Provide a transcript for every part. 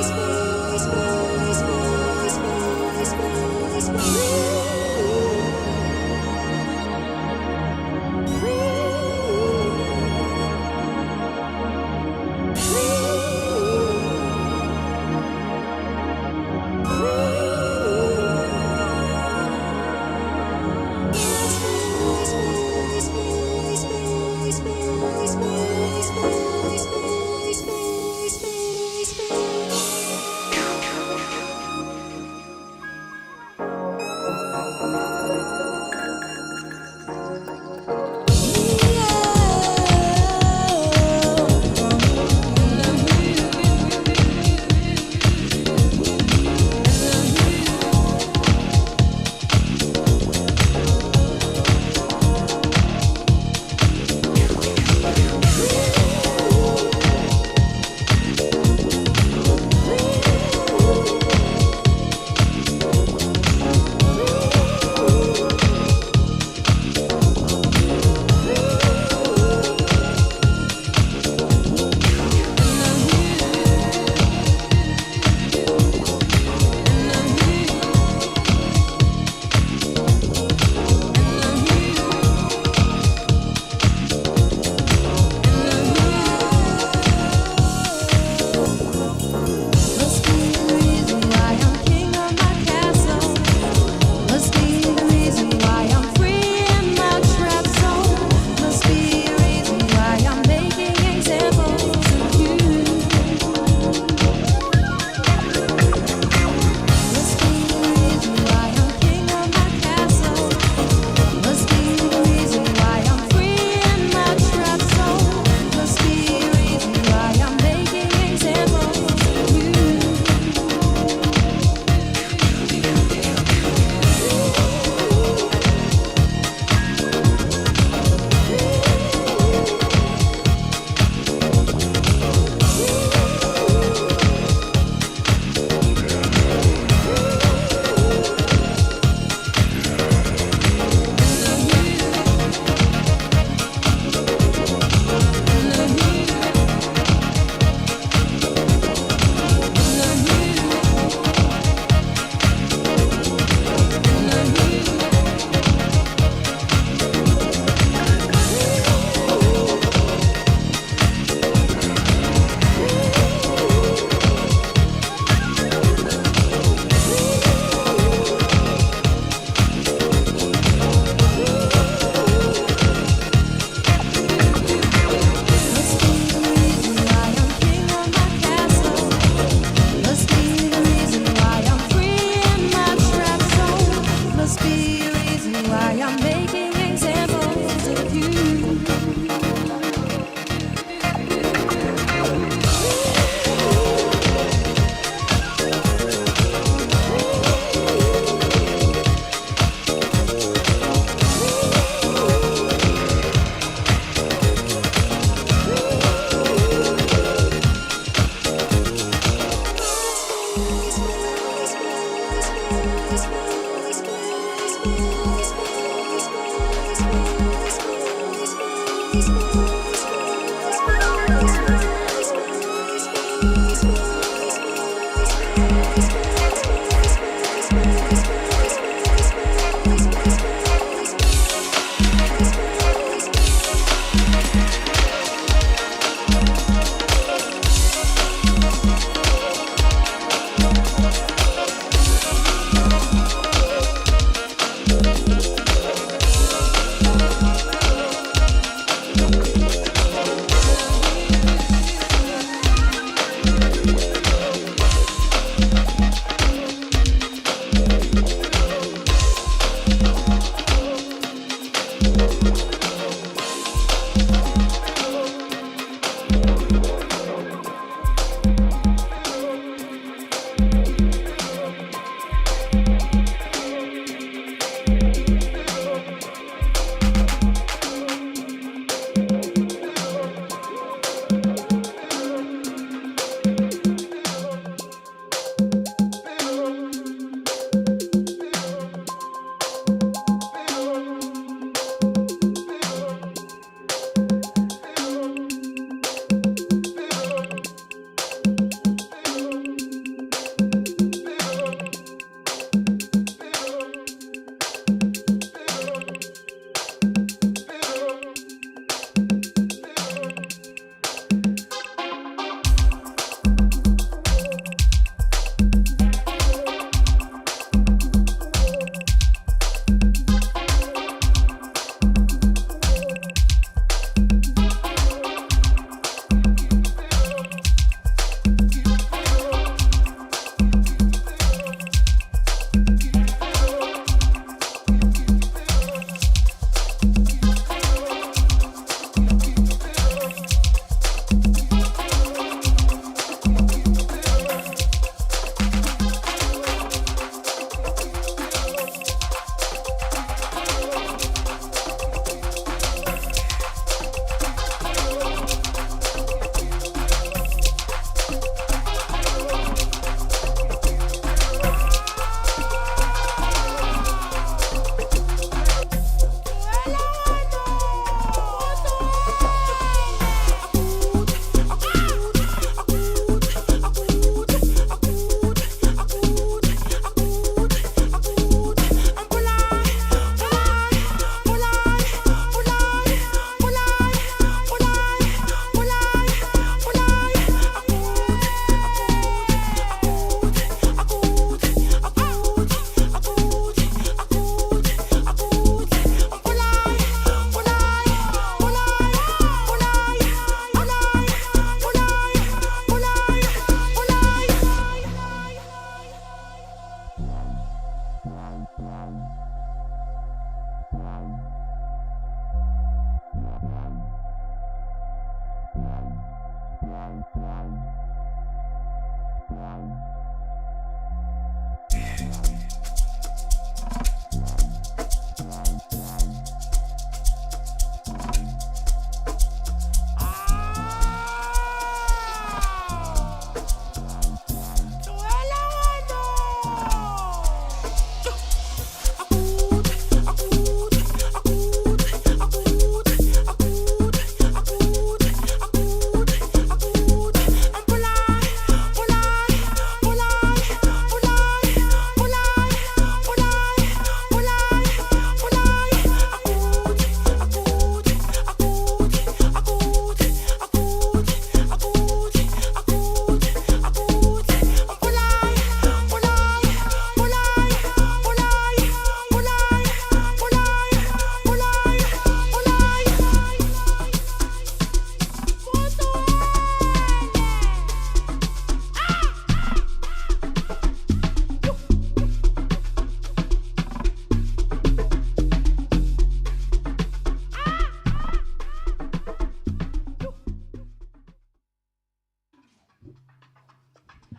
s6x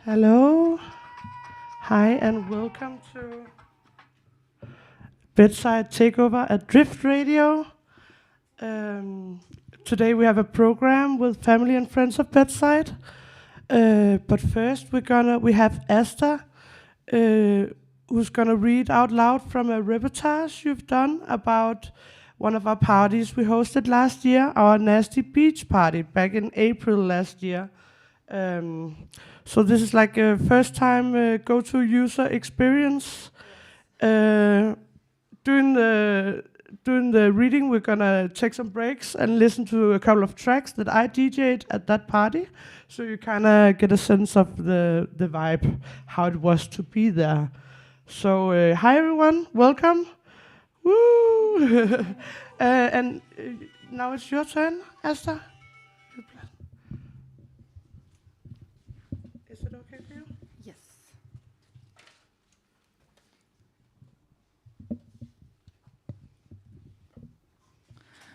Hello, hi, and welcome to Bedside Takeover at Drift Radio. Today we have a program with family and friends of Bedside. But first we have Asta, who's gonna read out loud from a reportage you've done about one of our parties we hosted last year, our Nasty Beach party back in April last year. So this is like a first time go-to user experience. During the reading, we're gonna take some breaks and listen to a couple of tracks that I DJ'd at that party, so you kind of get a sense of the vibe, how it was to be there. So hi everyone, welcome. Woo! And now it's your turn, Asta. Is it okay for you? Yes.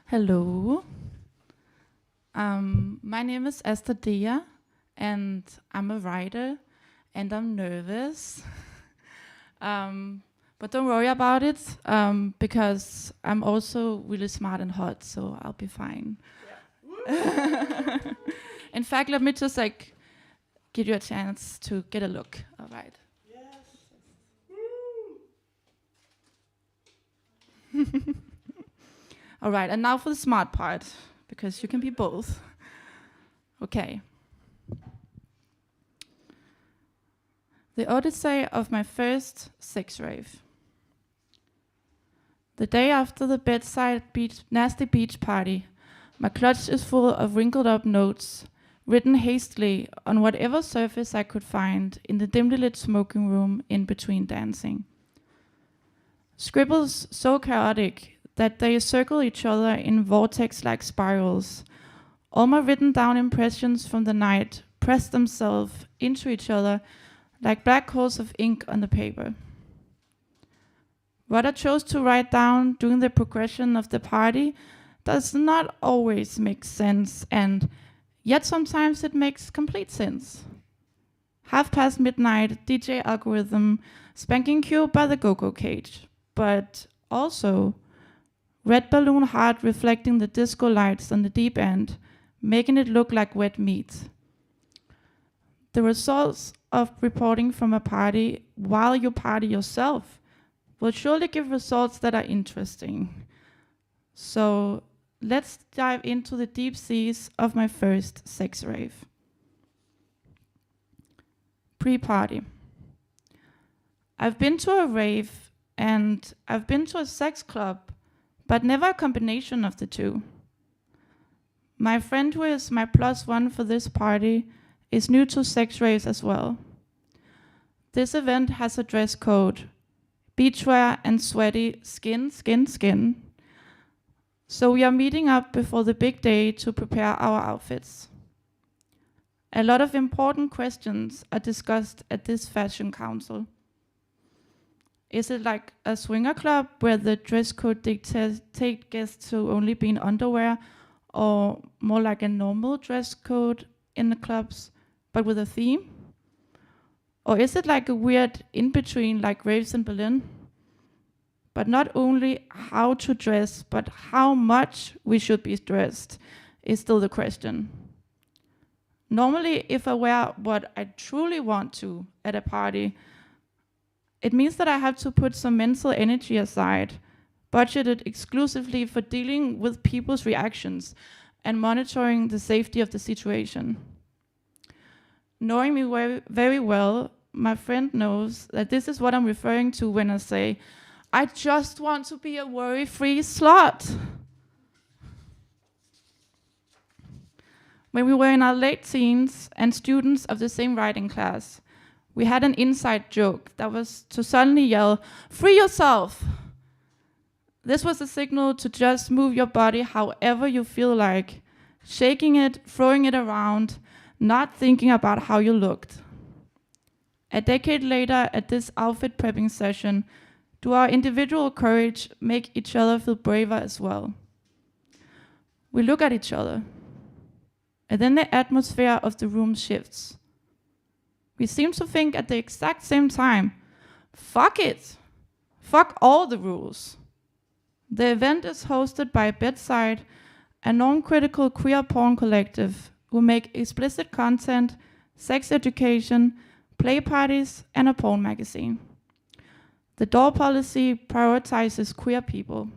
Hello. My name is Asta Dea, and I'm a writer, and I'm nervous. But don't worry about it, because I'm also really smart and hot, so I'll be fine. Yeah. In fact, let me just give you a chance to get a look. All right. Yes. All right, and now for the smart part, because you can be both. Okay. The odyssey of my first sex rave. The day after the bedside nasty beach party, my clutch is full of wrinkled up notes, written hastily on whatever surface I could find in the dimly lit smoking room in between dancing. Scribbles so chaotic that they circle each other in vortex-like spirals. All my written down impressions from the night press themselves into each other like black holes of ink on the paper. What I chose to write down during the progression of the party does not always make sense, and yet sometimes it makes complete sense. midnight, DJ algorithm, spanking cube by the go-go cage, but also red balloon heart reflecting the disco lights on the deep end, making it look like wet meat. The results of reporting from a party while you party yourself will surely give results that are interesting. So let's dive into the deep seas of my first sex rave. Pre-party. I've been to a rave and I've been to a sex club, but never a combination of the two. My friend who is my +1 for this party is new to sex raves as well. This event has a dress code, beachwear and sweaty skin. So we are meeting up before the big day to prepare our outfits. A lot of important questions are discussed at this fashion council. Is it like a swinger club where the dress code dictates guests to only be in underwear, or more like a normal dress code in the clubs, but with a theme? Or is it like a weird in-between like raves in Berlin? But not only how to dress, but how much we should be dressed is still the question. Normally, if I wear what I truly want to at a party, it means that I have to put some mental energy aside, budgeted exclusively for dealing with people's reactions and monitoring the safety of the situation. Knowing me very, very well, my friend knows that this is what I'm referring to when I say, I just want to be a worry-free slut. When we were in our late teens and students of the same writing class, we had an inside joke that was to suddenly yell, "Free yourself!" This was a signal to just move your body however you feel like, shaking it, throwing it around, not thinking about how you looked. A decade later, at this outfit prepping session, do our individual courage make each other feel braver as well? We look at each other, and then the atmosphere of the room shifts. We seem to think at the exact same time, fuck it, fuck all the rules. The event is hosted by Bedside, a norm-critical queer porn collective who make explicit content, sex education, play parties, and a porn magazine. The door policy prioritizes queer people.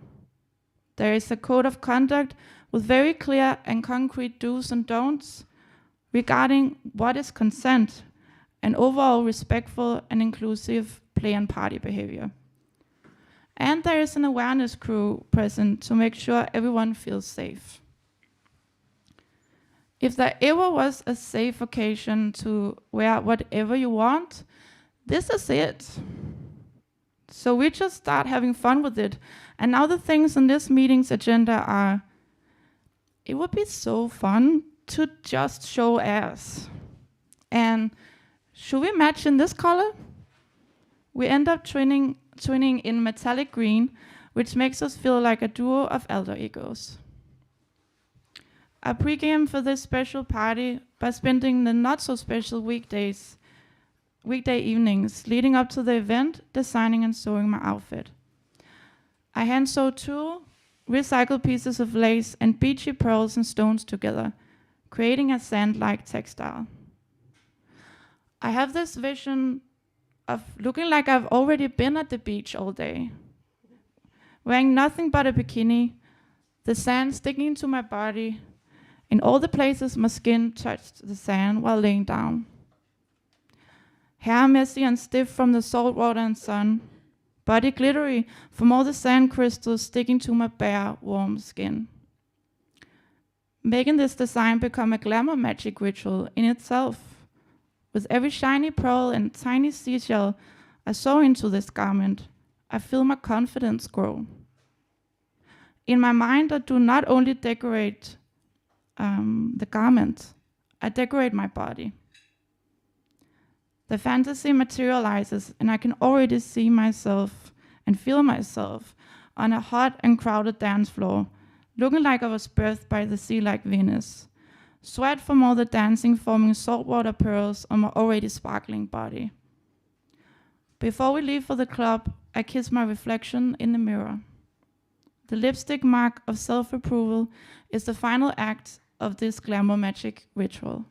There is a code of conduct with very clear and concrete do's and don'ts regarding what is consent and overall respectful and inclusive play and party behavior. And there is an awareness crew present to make sure everyone feels safe. If there ever was a safe occasion to wear whatever you want, this is it. So we just start having fun with it. And now the things on this meeting's agenda are, it would be so fun to just show ass. And should we match in this color? We end up twinning in metallic green, which makes us feel like a duo of alter egos. I pregame for this special party by spending the not so special weekday evenings leading up to the event, designing and sewing my outfit. I hand sew 2 recycled pieces of lace and beachy pearls and stones together, creating a sand-like textile. I have this vision of looking like I've already been at the beach all day, wearing nothing but a bikini, the sand sticking to my body, in all the places my skin touched the sand while laying down. Hair messy and stiff from the salt water and sun, body glittery from all the sand crystals sticking to my bare, warm skin. Making this design become a glamour magic ritual in itself. With every shiny pearl and tiny seashell I sew into this garment, I feel my confidence grow. In my mind, I do not only decorate the garment, I decorate my body. The fantasy materializes, and I can already see myself and feel myself on a hot and crowded dance floor, looking like I was birthed by the sea like Venus. Sweat from all the dancing forming saltwater pearls on my already sparkling body. Before we leave for the club, I kiss my reflection in the mirror. The lipstick mark of self-approval is the final act of this glamour magic ritual.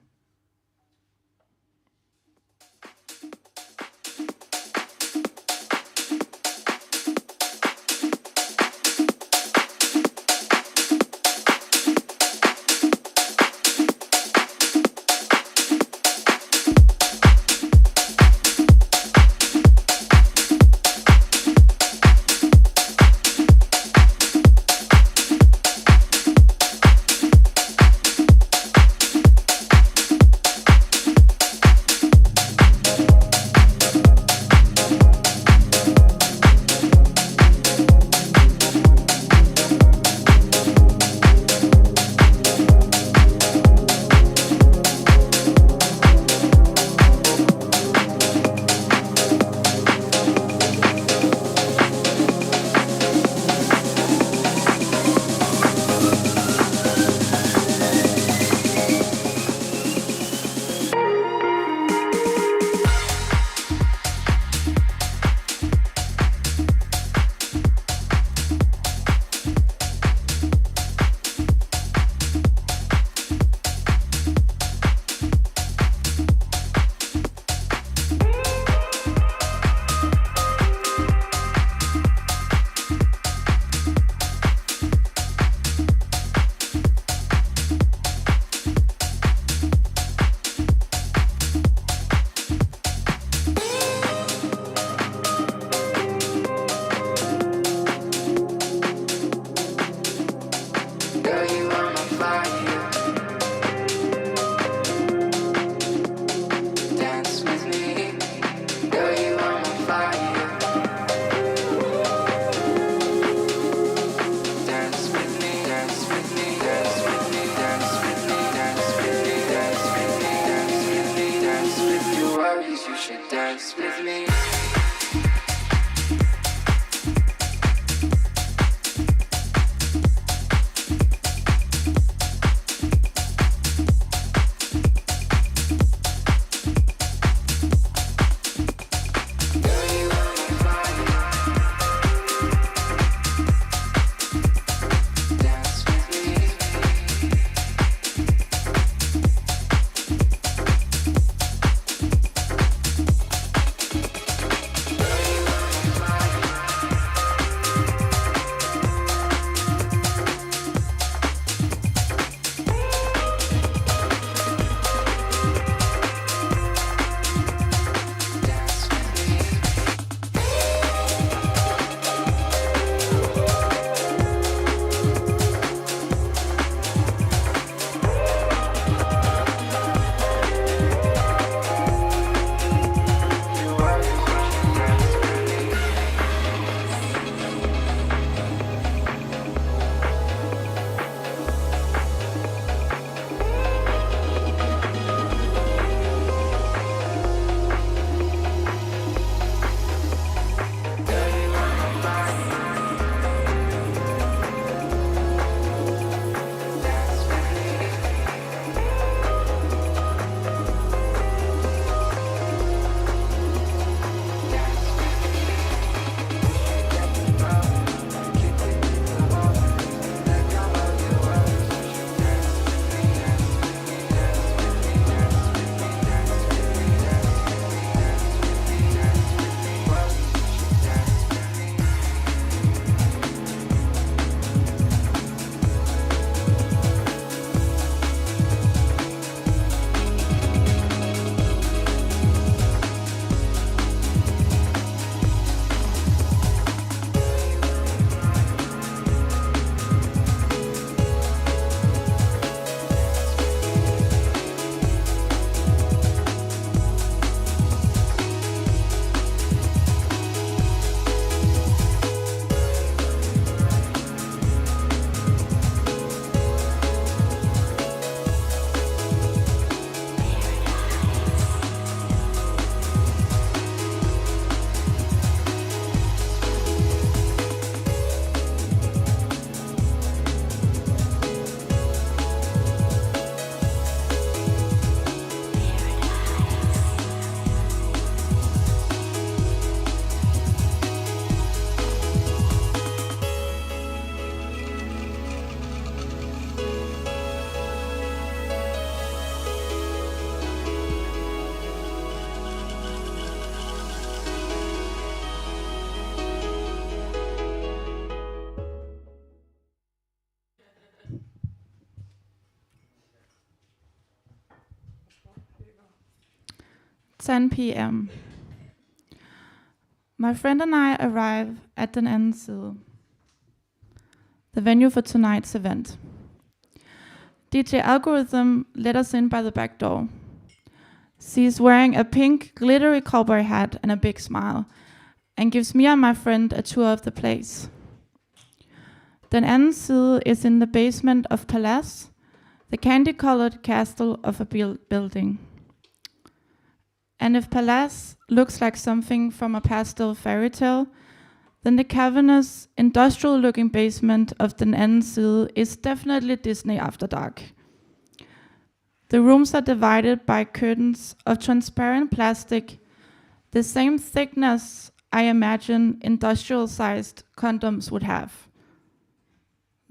dance with me? p.m. My friend and I arrive at Den Anden Side, the venue for tonight's event. DJ Algorithm let us in by the back door. She's wearing a pink, glittery cowboy hat and a big smile, and gives me and my friend a tour of the place. Den Anden Side is in the basement of Palace, the candy-colored castle of a building. And if Palace looks like something from a pastel fairy tale, then the cavernous, industrial-looking basement of Den Anden Side is definitely Disney After Dark. The rooms are divided by curtains of transparent plastic, the same thickness I imagine industrial-sized condoms would have.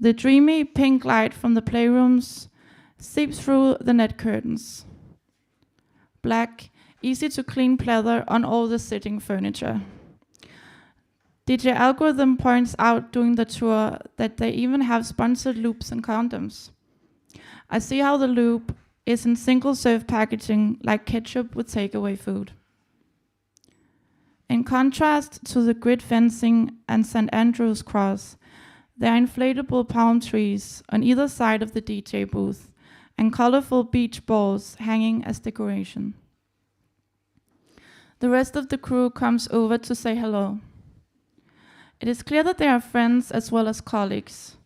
The dreamy pink light from the playrooms seeps through the net curtains. Black, easy-to-clean pleather on all the sitting furniture. DJ Algorithm points out during the tour that they even have sponsored loops and condoms. I see how the loop is in single-serve packaging like ketchup with takeaway food. In contrast to the grid fencing and St. Andrew's cross, there are inflatable palm trees on either side of the DJ booth and colorful beach balls hanging as decoration. The rest of the crew comes over to say hello. It is clear that they are friends as well as colleagues.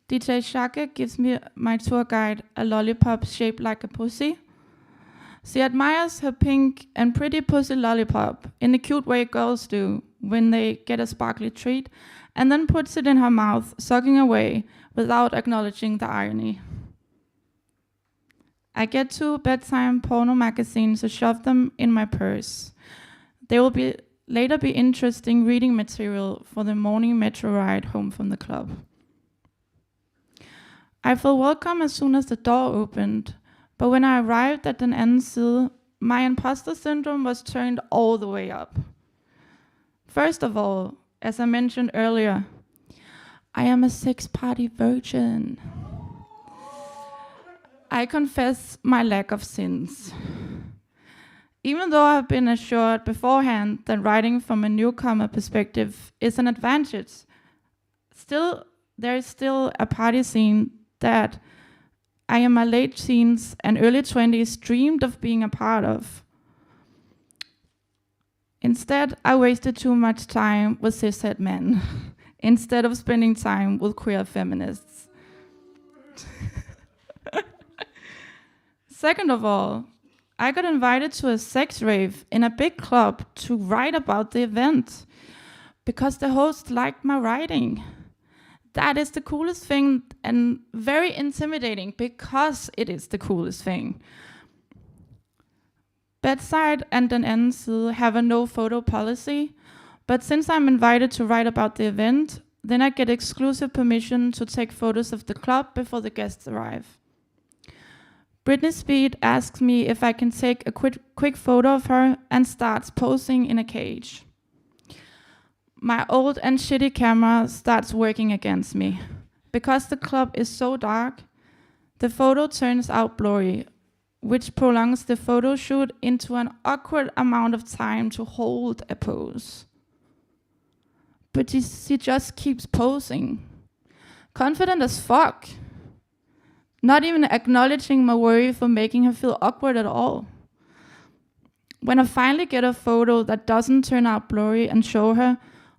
DJ Shaka gives me, my tour guide, a lollipop shaped like a pussy. She admires her pink and pretty pussy lollipop in the cute way girls do when they get a sparkly treat, and then puts it in her mouth, sucking away without acknowledging the irony. I get 2 bedtime porno magazines to shove them in my purse. They will later be interesting reading material for the morning metro ride home from the club. I felt welcome as soon as the door opened, but when I arrived at den anden side, my imposter syndrome was turned all the way up. First of all, as I mentioned earlier, I am a sex-party virgin. I confess my lack of sins. Even though I've been assured beforehand that writing from a newcomer perspective is an advantage, there is still a party scene that I in my late teens and early 20s dreamed of being a part of. Instead, I wasted too much time with cishet men instead of spending time with queer feminists. Second of all, I got invited to a sex rave in a big club to write about the event because the host liked my writing. That is the coolest thing and very intimidating because it is the coolest thing. Bedside and den anden side have a no photo policy, but since I'm invited to write about the event, then I get exclusive permission to take photos of the club before the guests arrive. Britney Speed asks me if I can take a quick photo of her and starts posing in a cage. My old and shitty camera starts working against me. Because the club is so dark, the photo turns out blurry, which prolongs the photo shoot into an awkward amount of time to hold a pose. But she just keeps posing, confident as fuck, not even acknowledging my worry for making her feel awkward at all. When I finally get a photo that doesn't turn out blurry and show her,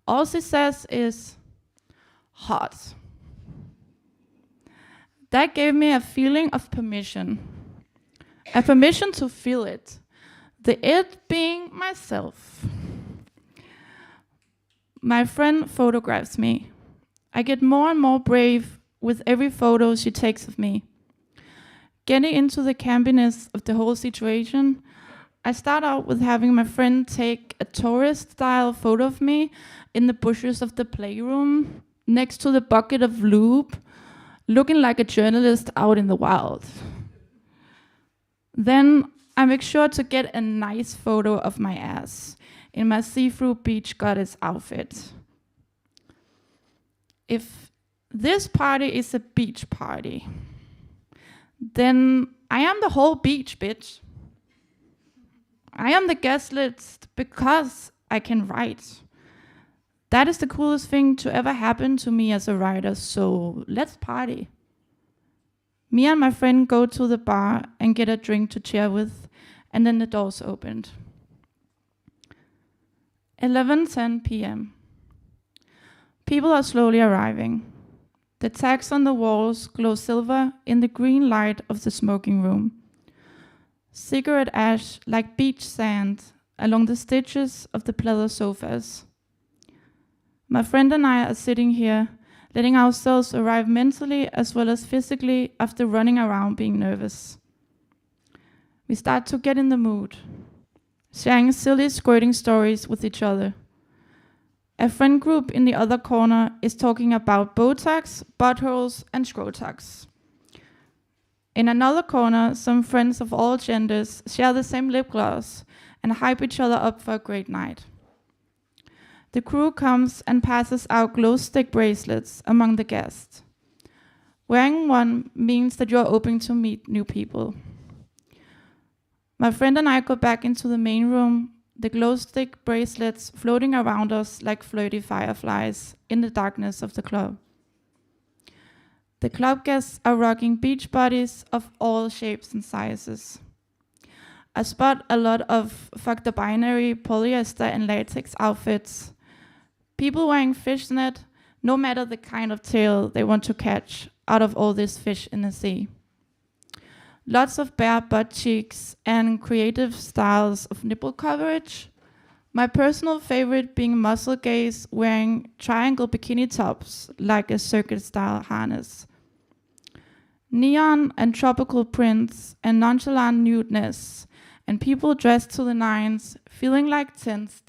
all she says is, hot. That gave me a feeling of permission. A permission to feel it. The it being myself. My friend photographs me. I get more and more brave with every photo she takes of me. Getting into the campiness of the whole situation, I start out with having my friend take a tourist-style photo of me in the bushes of the playroom, next to the bucket of lube, looking like a journalist out in the wild. Then I make sure to get a nice photo of my ass in my see-through beach goddess outfit. If this party is a beach party, then I am the whole beach, bitch. I am the guest list because I can write. That is the coolest thing to ever happen to me as a writer, so let's party. Me and my friend go to the bar and get a drink to cheer with, and then the doors opened. 11:10 p.m. People are slowly arriving. The tags on the walls glow silver in the green light of the smoking room. Cigarette ash like beach sand along the stitches of the pleather sofas. My friend and I are sitting here, letting ourselves arrive mentally as well as physically after running around being nervous. We start to get in the mood, sharing silly squirting stories with each other. A friend group in the other corner is talking about Botox, buttholes, and scrotox. In another corner, some friends of all genders share the same lip gloss and hype each other up for a great night. The crew comes and passes out glow stick bracelets among the guests. Wearing one means that you're open to meet new people. My friend and I go back into the main room, the glow stick bracelets floating around us like flirty fireflies in the darkness of the club. The club guests are rocking beach bodies of all shapes and sizes. I spot a lot of fuck the binary polyester and latex outfits. People wearing fishnet, no matter the kind of tail they want to catch out of all this fish in the sea. lots of bare butt cheeks, and creative styles of nipple coverage. My personal favorite being muscle gays wearing triangle bikini tops like a circuit-style harness. Neon and tropical prints and nonchalant nudeness, and people dressed to the nines, feeling like tense.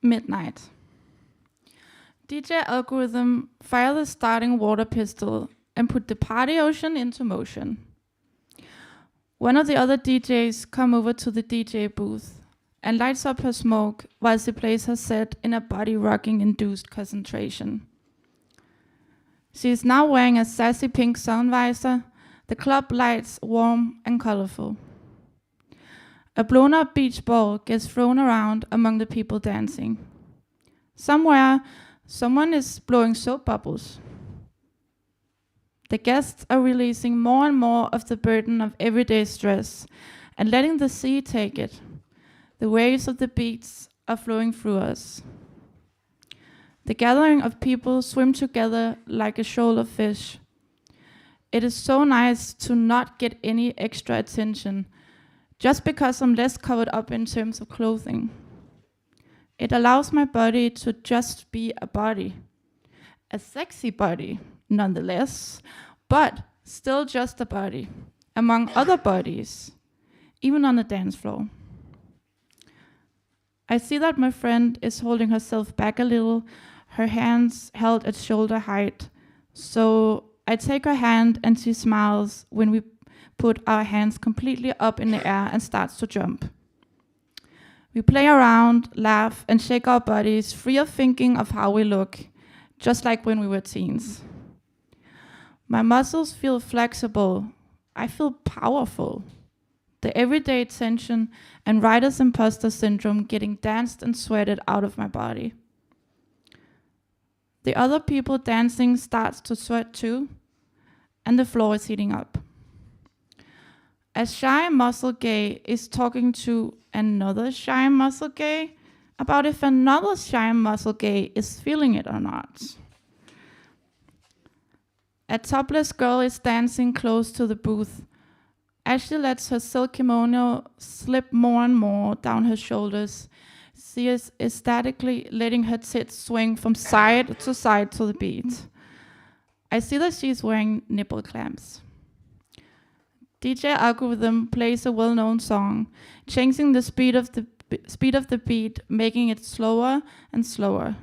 Midnight. DJ algorithm, fire the starting water pistol and put the party ocean into motion. One of the other DJs come over to the DJ booth and lights up her smoke while she plays her set in a body rocking induced concentration. She is now wearing a sassy pink sun visor, the club lights warm and colorful. A blown up beach ball gets thrown around among the people dancing. Somewhere, someone is blowing soap bubbles. The guests are releasing more and more of the burden of everyday stress and letting the sea take it. The waves of the beach are flowing through us. The gathering of people swim together like a shoal of fish. It is so nice to not get any extra attention just because I'm less covered up in terms of clothing. It allows my body to just be a body. A sexy body, nonetheless, but still just a body, among other bodies, even on the dance floor. I see that my friend is holding herself back a little, her hands held at shoulder height. So I take her hand and she smiles when we put our hands completely up in the air and starts to jump. We play around, laugh, and shake our bodies free of thinking of how we look, just like when we were teens. My muscles feel flexible. I feel powerful. The everyday tension and writer's imposter syndrome getting danced and sweated out of my body. The other people dancing starts to sweat too, and the floor is heating up. A shy muscle gay is talking to another shy muscle gay about if another shy muscle gay is feeling it or not. A topless girl is dancing close to the booth. As she lets her silk kimono slip more and more down her shoulders, she is ecstatically letting her tits swing from side to the beat. I see that she's wearing nipple clamps. DJ Algorithm plays a well-known song, changing the speed of the beat, making it slower and slower.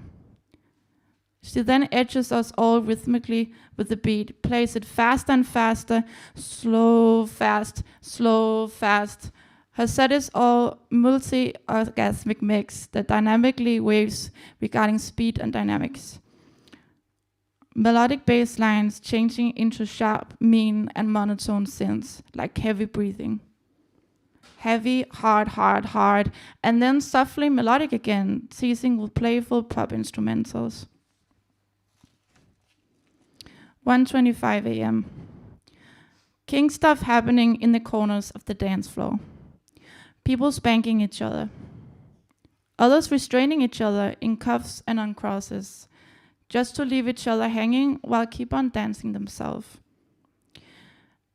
She then edges us all rhythmically with the beat, plays it faster and faster, slow, fast, slow, fast. Her set is all multi-orgasmic mix that dynamically waves regarding speed and dynamics. Melodic bass lines changing into sharp, mean, and monotone synths, like heavy breathing. Heavy, hard, hard, hard, and then softly melodic again, teasing with playful pop instrumentals. 1:25 a.m. King stuff happening in the corners of the dance floor. People spanking each other. Others restraining each other in cuffs and on crosses, just to leave each other hanging while keep on dancing themselves.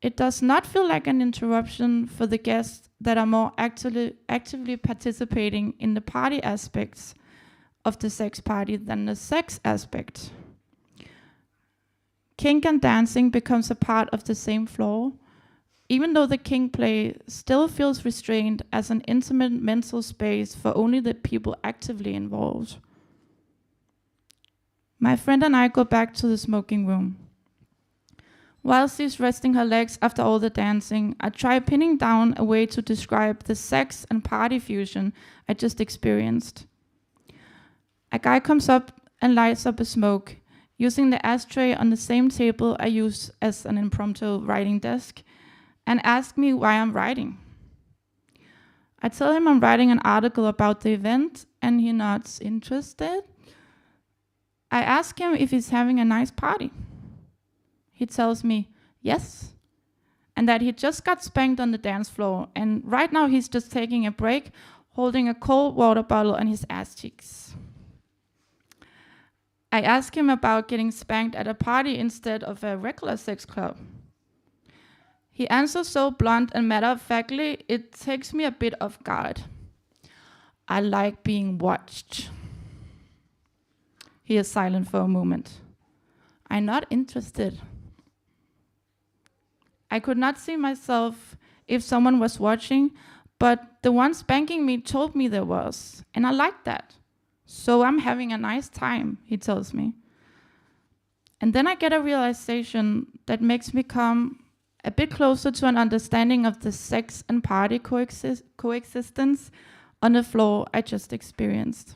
It does not feel like an interruption for the guests that are more actively participating in the party aspects of the sex party than the sex aspect. Kink and dancing becomes a part of the same floor, even though the kink play still feels restrained as an intimate mental space for only the people actively involved. My friend and I go back to the smoking room. While she's resting her legs after all the dancing, I try pinning down a way to describe the sex and party fusion I just experienced. A guy comes up and lights up a smoke, using the ashtray on the same table I use as an impromptu writing desk, and asks me why I'm writing. I tell him I'm writing an article about the event, and he nods interested. I ask him if he's having a nice party. He tells me yes, and that he just got spanked on the dance floor, and right now he's just taking a break, holding a cold water bottle on his ass cheeks. I ask him about getting spanked at a party instead of a regular sex club. He answers so blunt and matter-of-factly, it takes me a bit off guard. I like being watched. He is silent for a moment. I'm not interested. I could not see myself if someone was watching, but the one spanking me told me there was, and I liked that. So I'm having a nice time, he tells me. And then I get a realization that makes me come a bit closer to an understanding of the sex and party coexistence on the floor I just experienced.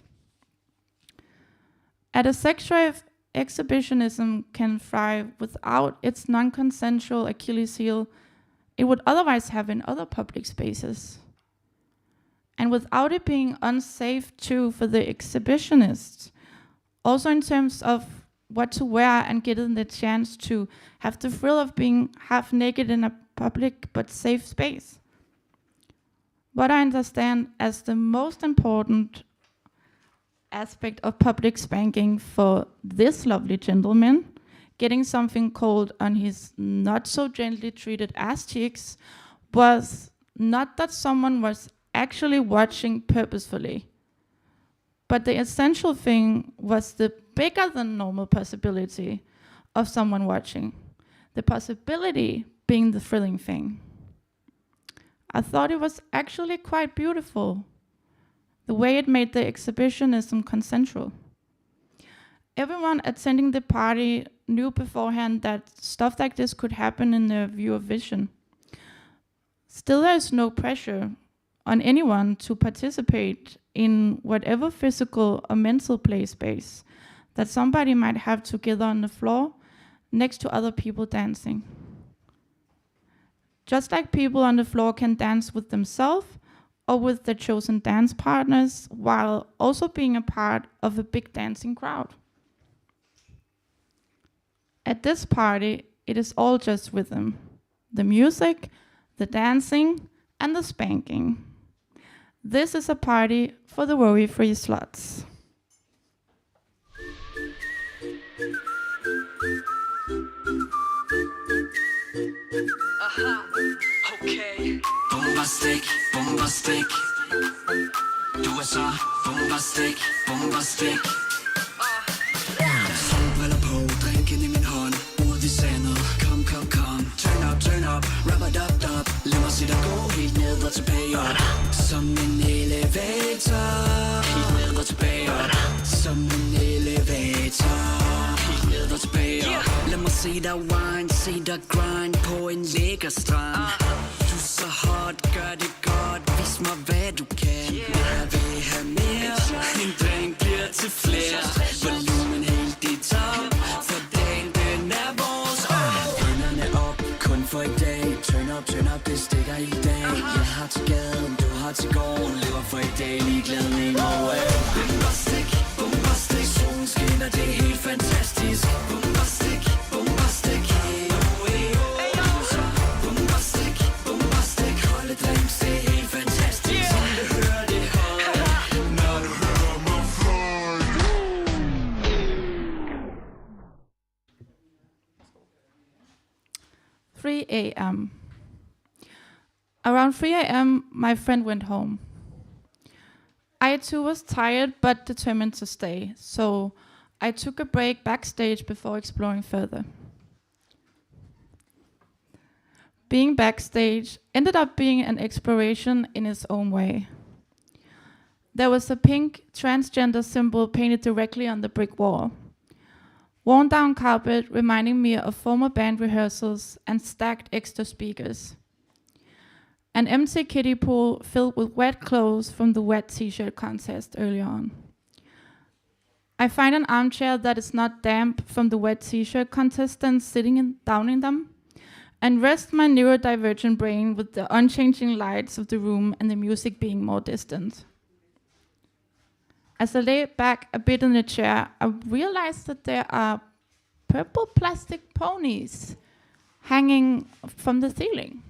At a sex rave, exhibitionism can thrive without its non-consensual Achilles heel it would otherwise have in other public spaces. And without it being unsafe too for the exhibitionists, also in terms of what to wear and getting the chance to have the thrill of being half naked in a public but safe space. What I understand as the most important aspect of public spanking for this lovely gentleman, getting something cold on his not so gently treated ass cheeks, was not that someone was actually watching purposefully, but the essential thing was the bigger than normal possibility of someone watching, the possibility being the thrilling thing. I thought it was actually quite beautiful, the way it made the exhibitionism consensual. Everyone attending the party knew beforehand that stuff like this could happen in their view of vision. Still, there is no pressure on anyone to participate in whatever physical or mental play space that somebody might have together on the floor next to other people dancing. Just like people on the floor can dance with themselves or with their chosen dance partners while also being a part of a big dancing crowd. At this party, it is all just rhythm. The music, the dancing, and the spanking. This is a party for the worry-free sluts. Okay. Bombastic, bombastic. Du så bombastic, bombastic. Solbriller på, drinken i min hånd. Ud i sandet, kom, kom, kom. Turn up, wrap it up. Lad mig se dig gå helt ned og tilbage op. Som en elevator. Helt ned og tilbage op. Som en elevator. Helt ned og tilbage op. Lad mig se dig wine, se dig grind på en lækker strand. Du er så hot, gør det godt. Vis mig hvad du kan. Jeg vil have mere. En drink bliver til flere. Volumen helt i top. For dagen den er vores. Bønderne op, kun for i dag. Turn up, det stikker i dag. Jeg har til gaden, du har til gården. Lever for i dag, ligeglad med morgen. Bombastic, bombastic. Solen skinner, det er helt fantastisk. Bombastic, bombastic. Bombastic, bombastic. Hold et drink, det er helt fantastisk. Det hører det højt, når du hører mig fly. 3 a.m. Around 3 a.m., my friend went home. I too was tired but determined to stay, so I took a break backstage before exploring further. Being backstage ended up being an exploration in its own way. There was a pink transgender symbol painted directly on the brick wall. Worn down carpet reminding me of former band rehearsals and stacked extra speakers. An empty kiddie pool filled with wet clothes from the wet t-shirt contest earlier on. I find an armchair that is not damp from the wet t-shirt contestants sitting down in them, and rest my neurodivergent brain with the unchanging lights of the room and the music being more distant. As I lay back a bit in the chair, I realized that there are purple plastic ponies hanging from the ceiling.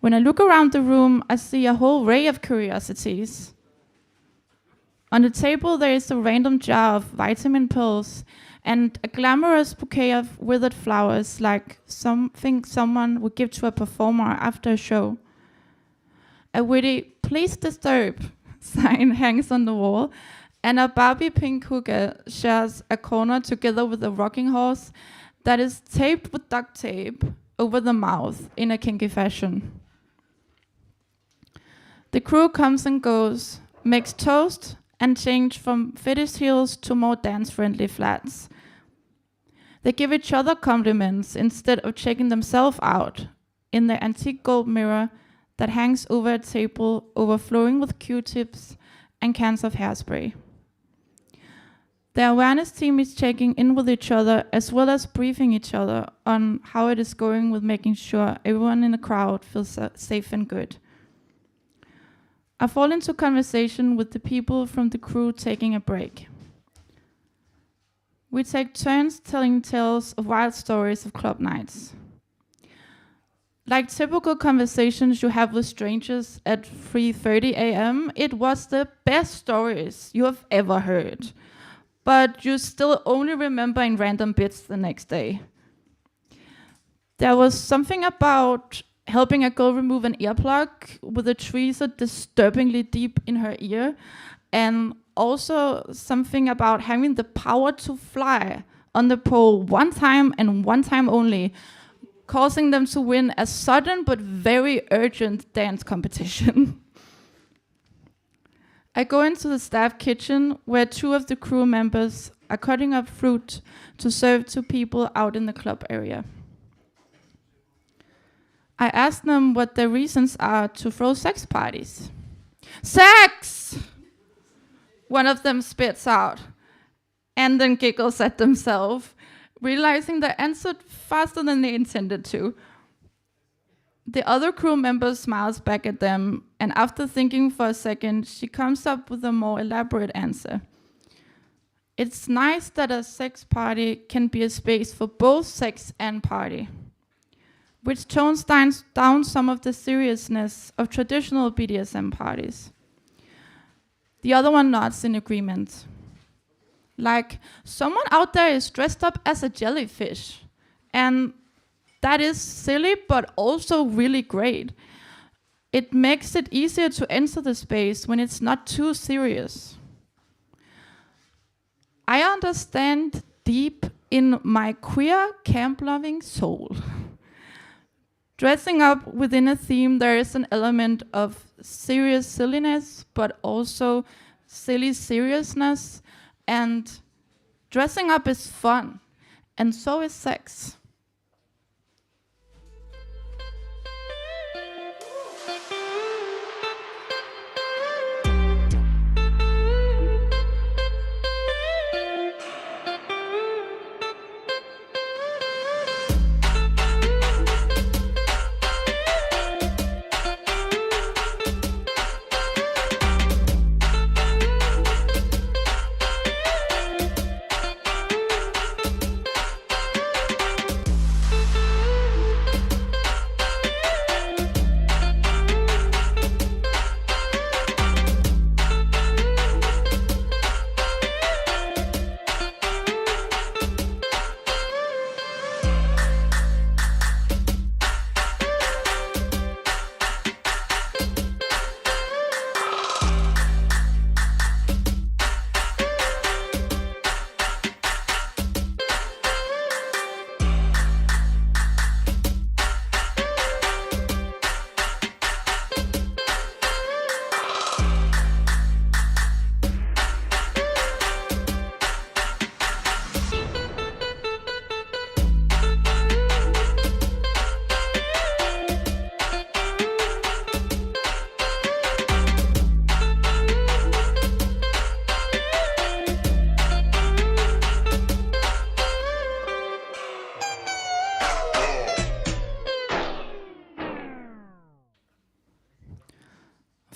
When I look around the room, I see a whole array of curiosities. On the table, there is a random jar of vitamin pills and a glamorous bouquet of withered flowers, like something someone would give to a performer after a show. A witty "Please disturb" sign hangs on the wall, and a Barbie pink hookah shares a corner together with a rocking horse that is taped with duct tape over the mouth in a kinky fashion. The crew comes and goes, makes toast, and change from fetish heels to more dance-friendly flats. They give each other compliments instead of checking themselves out in the antique gold mirror that hangs over a table overflowing with Q-tips and cans of hairspray. The awareness team is checking in with each other as well as briefing each other on how it is going with making sure everyone in the crowd feels safe and good. I fall into conversation with the people from the crew taking a break. We take turns telling tales of wild stories of club nights. Like typical conversations you have with strangers at 3:30 a.m., it was the best stories you have ever heard, but you still only remember in random bits the next day. There was something about helping a girl remove an earplug with a tweezer disturbingly deep in her ear, and also something about having the power to fly on the pole one time and one time only, causing them to win a sudden but very urgent dance competition. I go into the staff kitchen where 2 of the crew members are cutting up fruit to serve to people out in the club area. I ask them what their reasons are to throw sex parties. Sex! One of them spits out and then giggles at themselves, realizing they answered faster than they intended to. The other crew member smiles back at them, and after thinking for a second, she comes up with a more elaborate answer. It's nice that a sex party can be a space for both sex and party. which tones down some of the seriousness of traditional BDSM parties. The other one nods in agreement. Like, someone out there is dressed up as a jellyfish, and that is silly, but also really great. It makes it easier to enter the space when it's not too serious. I understand deep in my queer, camp-loving soul. Dressing up within a theme, there is an element of serious silliness, but also silly seriousness. And dressing up is fun, and so is sex.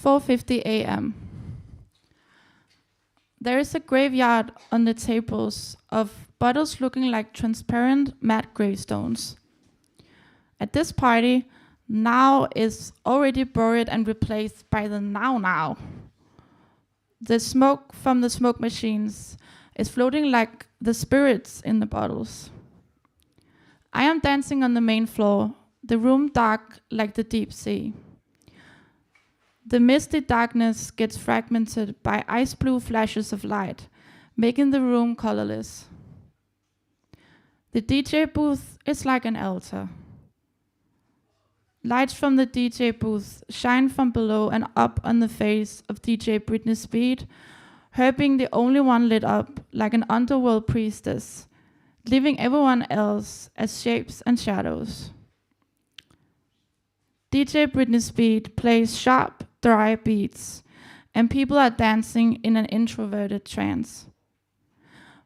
"4:50 a.m. There is a graveyard on the tables of bottles looking like transparent matte gravestones. At this party, now is already buried and replaced by the now. The smoke from the smoke machines is floating like the spirits in the bottles. I am dancing on the main floor, the room dark like the deep sea. The misty darkness gets fragmented by ice blue flashes of light, making the room colorless. The DJ booth is like an altar. Lights from the DJ booth shine from below and up on the face of DJ Britney Speed, her being the only one lit up like an underworld priestess, leaving everyone else as shapes and shadows. DJ Britney Speed plays sharp, dry beats, and people are dancing in an introverted trance.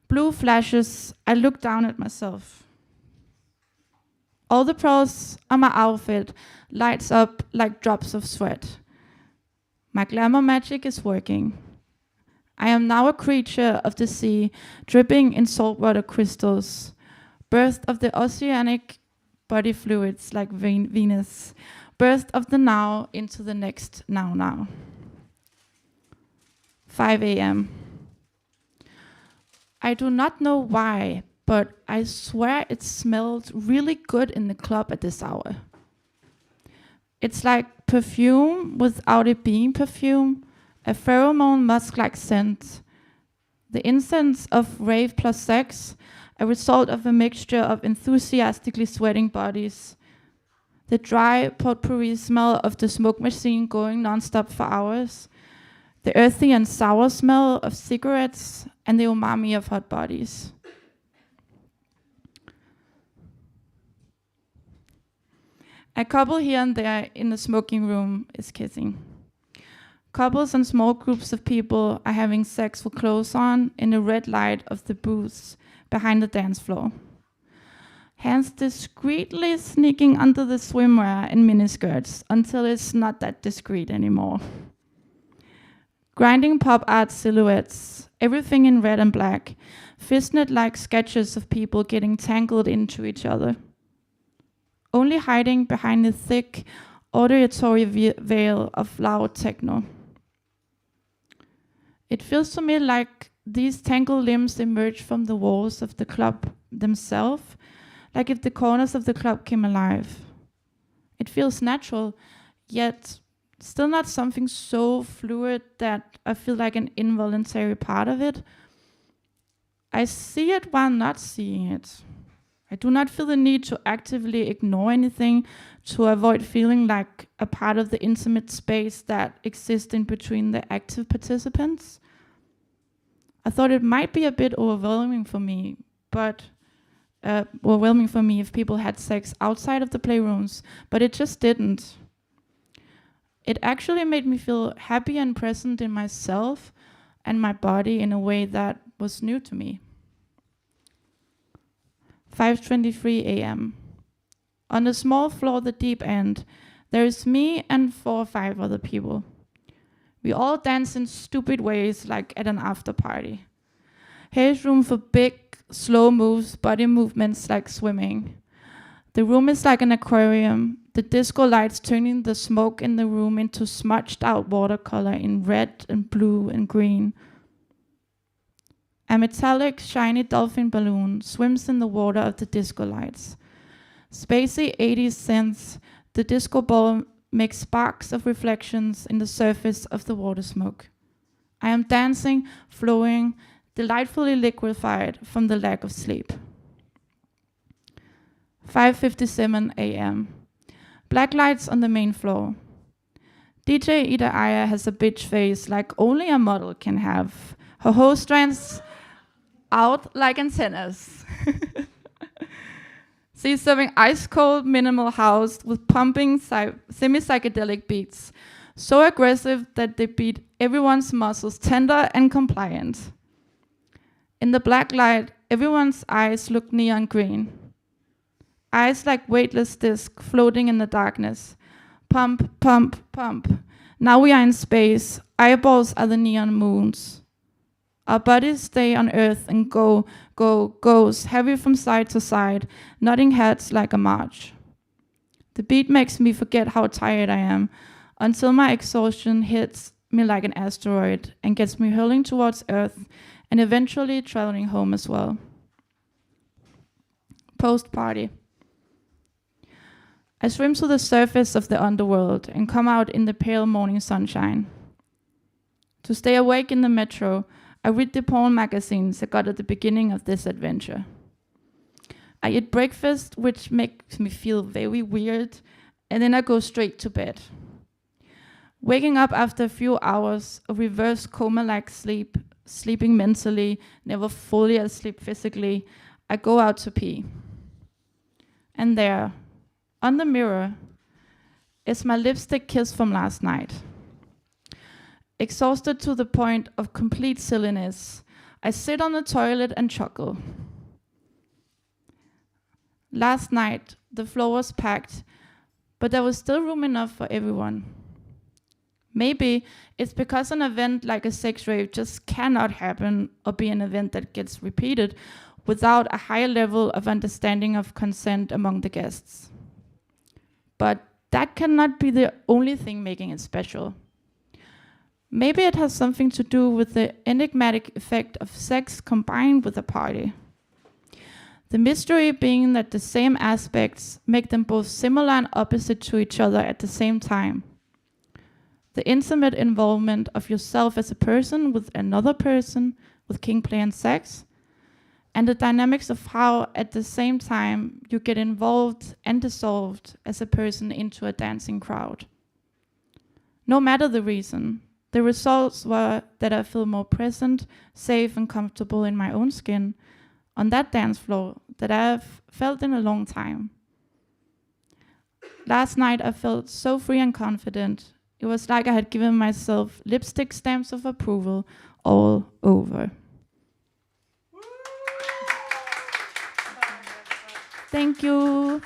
Blue flashes, I look down at myself. All the pearls on my outfit lights up like drops of sweat. My glamour magic is working. I am now a creature of the sea, dripping in saltwater crystals, birth of the oceanic body fluids like Venus, birth of the now into the next now. 5 a.m. I do not know why, but I swear it smelled really good in the club at this hour. It's like perfume without it being perfume, a pheromone musk-like scent. The incense of rave plus sex, a result of a mixture of enthusiastically sweating bodies. The dry potpourri smell of the smoke machine going non-stop for hours. The earthy and sour smell of cigarettes and the umami of hot bodies. A couple here and there in the smoking room is kissing. Couples and small groups of people are having sex with clothes on in the red light of the booths behind the dance floor. Hands discreetly sneaking under the swimwear and miniskirts until it's not that discreet anymore. Grinding pop art silhouettes, everything in red and black, fistnet-like sketches of people getting tangled into each other. only hiding behind the thick auditory veil of loud techno. It feels to me like these tangled limbs emerge from the walls of the club themselves, like if the corners of the club came alive. It feels natural, yet still not something so fluid that I feel like an involuntary part of it. I see it while not seeing it. I do not feel the need to actively ignore anything to avoid feeling like a part of the intimate space that exists in between the active participants. I thought it might be a bit overwhelming for me if people had sex outside of the playrooms, but it just didn't. It actually made me feel happy and present in myself and my body in a way that was new to me. 5:23 a.m. On the small floor of the deep end, there is me and 4 or 5 other people. We all dance in stupid ways like at an after party. Here is room for big, slow moves, body movements like swimming. The room is like an aquarium, the disco lights turning the smoke in the room into smudged out watercolor in red and blue and green. A metallic, shiny dolphin balloon swims in the water of the disco lights. Spacey 80s synths, the disco ball makes sparks of reflections in the surface of the water smoke. I am dancing, flowing, delightfully liquefied from the lack of sleep. 5:57 a.m. Black lights on the main floor. DJ Ida Aya has a bitch face like only a model can have. Her whole strands out like antennas. She's serving ice-cold minimal house with pumping semi-psychedelic beats, so aggressive that they beat everyone's muscles tender and compliant. In the black light, everyone's eyes look neon green. Eyes like weightless discs floating in the darkness. Pump, pump, pump. Now we are in space. Eyeballs are the neon moons. Our bodies stay on Earth and go, goes, heavy from side to side, nodding heads like a march. The beat makes me forget how tired I am, until my exhaustion hits me like an asteroid and gets me hurling towards Earth and eventually traveling home as well. Post-party. I swim to the surface of the underworld and come out in the pale morning sunshine. To stay awake in the metro, I read the porn magazines I got at the beginning of this adventure. I eat breakfast, which makes me feel very weird, and then I go straight to bed. Waking up after a few hours of reverse coma-like sleep, sleeping mentally, never fully asleep physically, I go out to pee. And there, on the mirror, is my lipstick kiss from last night. Exhausted to the point of complete silliness, I sit on the toilet and chuckle. Last night, the floor was packed, but there was still room enough for everyone. Maybe it's because an event like a sex rave just cannot happen or be an event that gets repeated without a higher level of understanding of consent among the guests. But that cannot be the only thing making it special. Maybe it has something to do with the enigmatic effect of sex combined with a party. The mystery being that the same aspects make them both similar and opposite to each other at the same time. The intimate involvement of yourself as a person with another person, with king play and sex, and the dynamics of how at the same time you get involved and dissolved as a person into a dancing crowd. No matter the reason, the results were that I feel more present, safe and comfortable in my own skin on that dance floor that I've felt in a long time. Last night I felt so free and confident. It was like I had given myself lipstick stamps of approval all over. Thank you.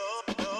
love.